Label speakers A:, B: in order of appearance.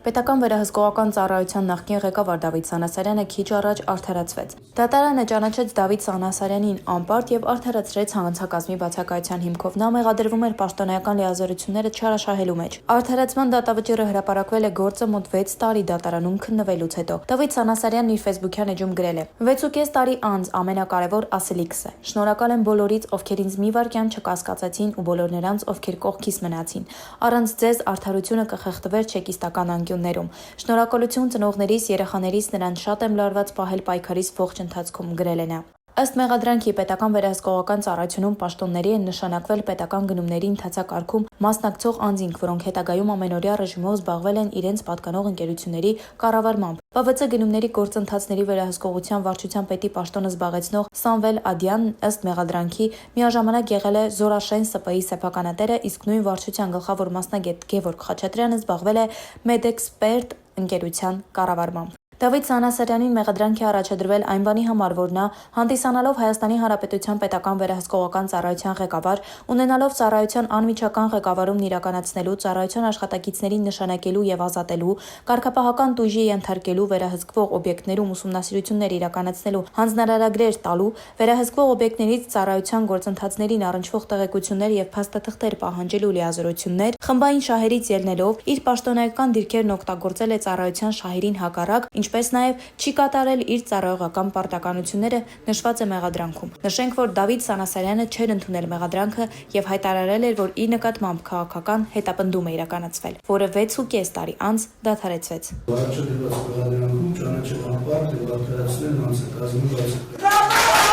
A: Պետական վերահսկողական ծառայության նախկին ղեկավար Դավիթ Սանասարյանը քիչ առաջ արդարացվեց։ Դատարանը ճանաչեց Դավիթ Սանասարյանին անպարտ եւ արդարացրեց հանցակազմի բացակայության հիմքով նա մեղադրվում էր պաշտոնական լիազորությունները չարաշահելու մեջ։ Արդարացման դատավճիռը հրապարակվել է գործը մոտ 6 տարի դատարանում քննվելուց հետո։ Դավիթ Սանասարյանն իր Facebook-յան էջում գրել է. 6.5 տարի անց ամենակարևոր ասելիքս է։ Շնորհակալ եմ բոլորից, ովքեր ինձ մի վայրկյան չկասկածեցին ու բոլոր նրանց, ովքեր կողքիս մնացին։ Առանց ձեզ արդարությունը կխեղդվեր չեկիստական անկյուններում։ Շնորհակալություն ծնողներիս, երեխաներիս, նրանց շատ եմ լարված պահել պայքարիս ողջ ընթացքում, գրել է նա։ Ըստ մեղադրանքի պետական վերահսկողական ծառայությունում պաշտոնների են նշանակվել պետական գնումների ընթացակարգում մասնակցող անձինք, որոնք հետագայում ամենօրյա ռեժիմով զբաղվել են իրենց պատկանող ընկերությունների կառավարմամբ։ ՊՎԾ գնումների գործընթացների վերահսկողության վարչության պետի պաշտոնը զբաղեցնող Սամվել Ադյանն ըստ մեղադրանքի միաժամանակ եղել է Զորաշեն ՍՊ-ի սեփականատերը, իսկ նույն վարչության գլխավոր մասնագետ Գևորգ Խաչատրյանը զբաղվել է Մեդէքսպերտ ընկերության կառավարմամբ։ Դավիթ Սանասարյանին մեղադրանք է առաջադրվել այն բանի համար, որ նա հանդիսանալով Հայաստանի Հանրապետության պետական վերահսկողական ծառայության ղեկավար, ունենալով ծառայության անմիջական ղեկավարումն իրականացնելու, ծառայության աշխատակիցներին նշանակելու եւ ազատելու, կարգապահական տույժի ենթարկելու, վերահսկվող օբյեկտներում ուսումնասիրություններ իրականացնելու, հանձնարարագրեր տալու, վերահսկվող օբյեկտներից ծառայության գործընթացներին առնչվող տեղեկություններ եւ փաստաթղթեր պահանջելու լիազորություններ, խմբային շահերից ելնելով իր պաշտոնական դիրքերն օգտագործել է ծառայության շահերին հակառակ, ինչպես նաև չի կատարել իր ծառայողական պարտականությունները նշված է մեղադրանքում։ Նշենք, որ Դավիթ Սանասարյանը չէր ընդունել մեղադրանքը եւ հայտարարել էր, որ իր նկատմամբ քաղաքական հետապնդում է իրականացվել, որը 6.5 տարի անց դադարեցվեց։
B: Առաջադրված մեղադրանքում ճանաչել անպարտ եւ արդարացնել հանցակազմի բացակայություն։